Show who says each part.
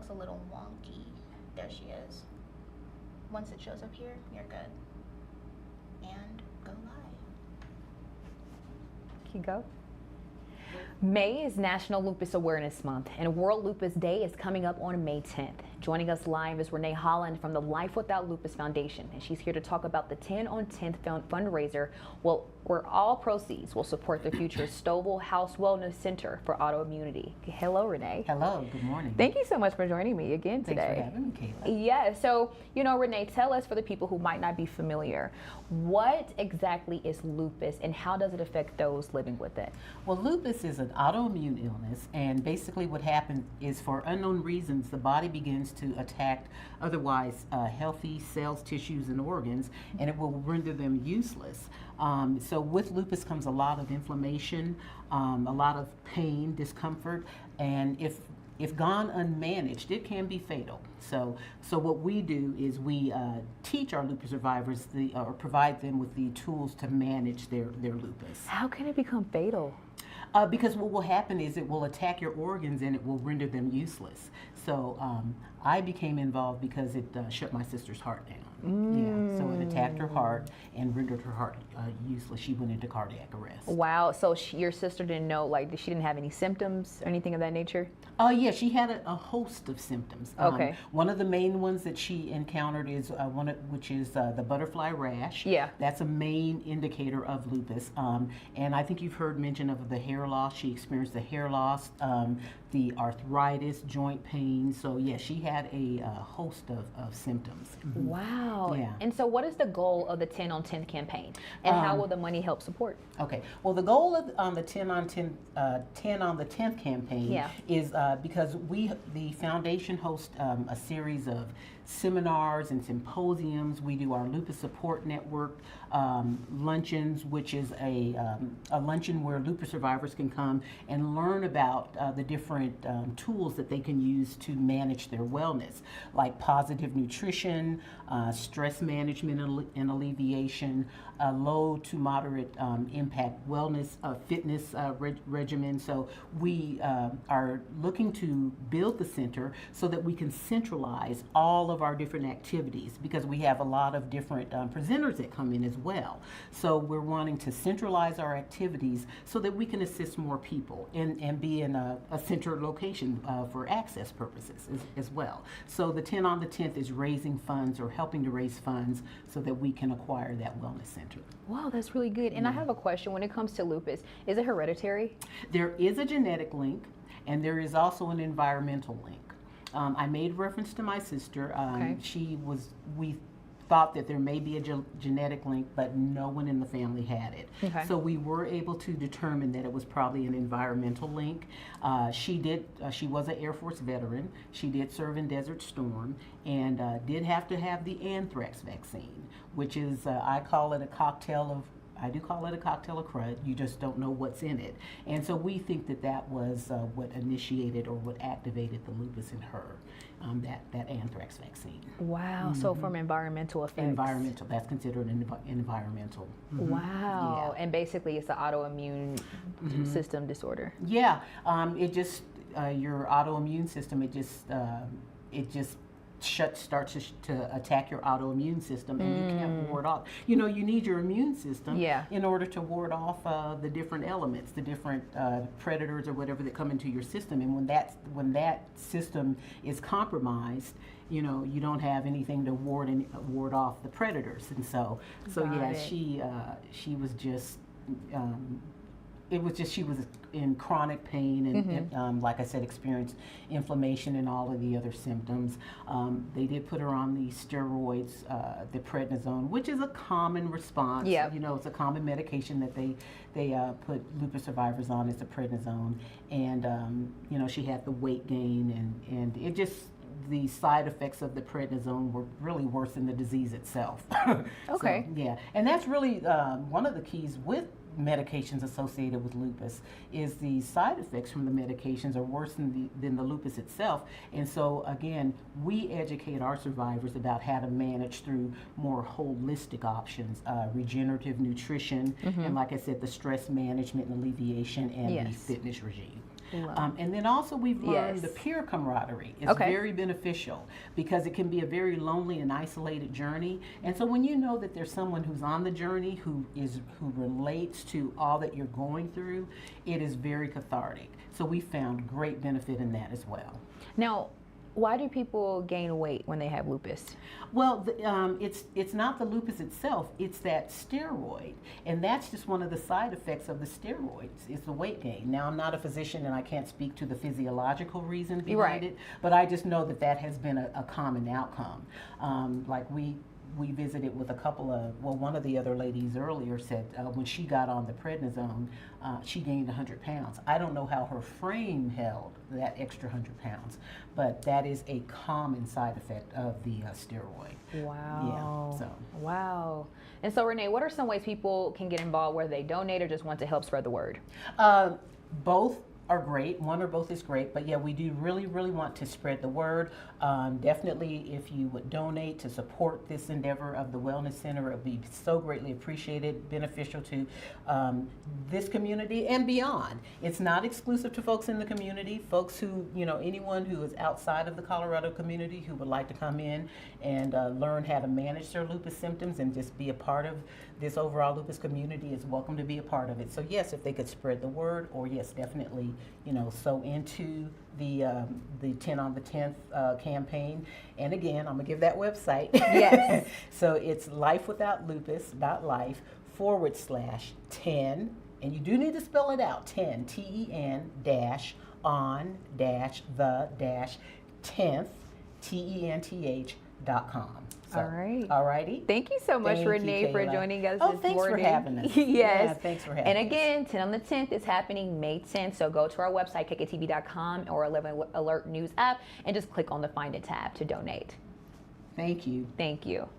Speaker 1: looks a little wonky. There she is. Once it shows up here, you're good. And go live.
Speaker 2: Can you go? May is National Lupus Awareness Month, and World Lupus Day is coming up on May 10th. Joining us live is Renee Holland from the Life Without Lupus Foundation, and she's here to talk about the 10 on 10th fundraiser, where all proceeds will support the future Stovall House Wellness Center for autoimmunity. Hello, Renee.
Speaker 3: Hello, good morning.
Speaker 2: Thank you so much for joining me again today.
Speaker 3: Thanks for having me, Kayla.
Speaker 2: Yeah, so, Renee, tell us, for the people who might not be familiar, what exactly is lupus and how does it affect those living with it?
Speaker 3: Well, lupus is an autoimmune illness, and basically what happens is, for unknown reasons, the body begins to attack otherwise healthy cells, tissues, and organs, and it will render them useless. So with lupus comes a lot of inflammation, a lot of pain, discomfort, and if gone unmanaged, it can be fatal. So what we do is we teach our lupus survivors or provide them with the tools to manage their lupus.
Speaker 2: How can it become fatal?
Speaker 3: Because what will happen is it will attack your organs and it will render them useless. So I became involved because it shut my sister's heart down. Yeah, so it attacked her heart and rendered her heart useless. She went into cardiac arrest.
Speaker 2: Wow, so your sister didn't know, she didn't have any symptoms or anything of that nature?
Speaker 3: Yeah, she had a host of symptoms.
Speaker 2: Okay.
Speaker 3: One of the main ones that she encountered is which is the butterfly rash.
Speaker 2: Yeah.
Speaker 3: That's a main indicator of lupus. And I think you've heard mention of the hair loss. She experienced the hair loss, the arthritis, joint pain. So yeah, she had a host of symptoms. Mm-hmm.
Speaker 2: Wow.
Speaker 3: Yeah.
Speaker 2: And so what is the goal of the 10 on 10th campaign? And how will the money help support?
Speaker 3: Okay. Well, the goal of the 10 on the 10th campaign is because the foundation hosts a series of seminars and symposiums. We do our lupus support network luncheons, which is a luncheon where lupus survivors can come and learn about the different tools that they can use to manage their wellness, like positive nutrition, stress management and alleviation, low to moderate impact wellness fitness regimen. So we are looking to build the center so that we can centralize all of our different activities, because we have a lot of different presenters that come in as well. So we're wanting to centralize our activities so that we can assist more people and be in a center location for access purposes as well. So the 10 on the 10th is raising funds, or helping to raise funds, so that we can acquire that wellness center.
Speaker 2: Wow, that's really good. And I have a question. When it comes to lupus, is it hereditary?
Speaker 3: There is a genetic link, and there is also an environmental link. I made reference to my sister.
Speaker 2: Okay.
Speaker 3: We thought that there may be a genetic link, but no one in the family had it.
Speaker 2: Okay.
Speaker 3: So we were able to determine that it was probably an environmental link. She was an Air Force veteran. She did serve in Desert Storm, and did have to have the anthrax vaccine, which is, I do call it a cocktail of crud. You just don't know what's in it. And so we think that was what initiated or what activated the lupus in her, that anthrax vaccine.
Speaker 2: Wow, so from environmental effects.
Speaker 3: Environmental, that's considered environmental. Mm-hmm.
Speaker 2: Wow,
Speaker 3: Yeah.
Speaker 2: and basically it's an autoimmune system disorder.
Speaker 3: Yeah, it just, your autoimmune system, it just starts to attack your autoimmune system, and you can't ward off. You need your immune system in order to ward off the different elements, the different predators or whatever that come into your system. And when that system is compromised, you don't have anything to ward off the predators. And so she was just. She was in chronic pain and like I said, experienced inflammation and all of the other symptoms. They did put her on the steroids, the prednisone, which is a common response.
Speaker 2: Yeah.
Speaker 3: It's a common medication that they put lupus survivors on, is the prednisone. And, she had the weight gain, and it just, the side effects of the prednisone were really worse than the disease itself.
Speaker 2: Okay.
Speaker 3: So, yeah, and that's really one of the keys with medications associated with lupus, is the side effects from the medications are worse than the lupus itself. And so again, we educate our survivors about how to manage through more holistic options, regenerative nutrition, and like I said, the stress management and alleviation, and the fitness regime. And then also we've learned
Speaker 2: Yes.
Speaker 3: the peer camaraderie is
Speaker 2: Okay.
Speaker 3: very beneficial because it can be a very lonely and isolated journey. And so when you know that there's someone who's on the journey who relates to all that you're going through, it is very cathartic. So we found great benefit in that as well.
Speaker 2: Now, why do people gain weight when they have lupus?
Speaker 3: Well, it's not the lupus itself, it's that steroid. And that's just one of the side effects of the steroids, is the weight gain. Now, I'm not a physician and I can't speak to the physiological reason behind it, but I just know that that has been a common outcome. Like we visited with a couple of, well, one of the other ladies earlier said when she got on the prednisone, she gained 100 pounds. I don't know how her frame held that extra 100 pounds, but that is a common side effect of the steroid.
Speaker 2: Wow.
Speaker 3: Yeah, so.
Speaker 2: Wow. And so, Renee, what are some ways people can get involved, whether they donate or just want to help spread the word?
Speaker 3: Both are great. One or both is great, but yeah, we do really want to spread the word. Definitely, if you would donate to support this endeavor of the Wellness Center, it would be so greatly appreciated, beneficial to this community and beyond. It's not exclusive to folks in the community. Folks who, anyone who is outside of the Colorado community who would like to come in and learn how to manage their lupus symptoms and just be a part of this overall lupus community is welcome to be a part of it. So yes, if they could spread the word, or yes, definitely, sow into the 10 on the 10th campaign. And again, I'm gonna give that website.
Speaker 2: Yes.
Speaker 3: So it's lifewithoutlupus.life/10, and you do need to spell it out, 10, TEN on the 10th, TENTH.com. So,
Speaker 2: All right.
Speaker 3: All righty.
Speaker 2: Thank you so much,
Speaker 3: Thank you,
Speaker 2: Renee, for
Speaker 3: Kayla.
Speaker 2: joining us
Speaker 3: Oh,
Speaker 2: this
Speaker 3: thanks
Speaker 2: morning.
Speaker 3: for having us.
Speaker 2: Yes.
Speaker 3: Yeah, thanks for having
Speaker 2: And
Speaker 3: us.
Speaker 2: again, 10 on the 10th is happening May 10th. So go to our website, KKTV.com or 11 Alert News app, and just click on the Find It tab to donate.
Speaker 3: Thank you.
Speaker 2: Thank you.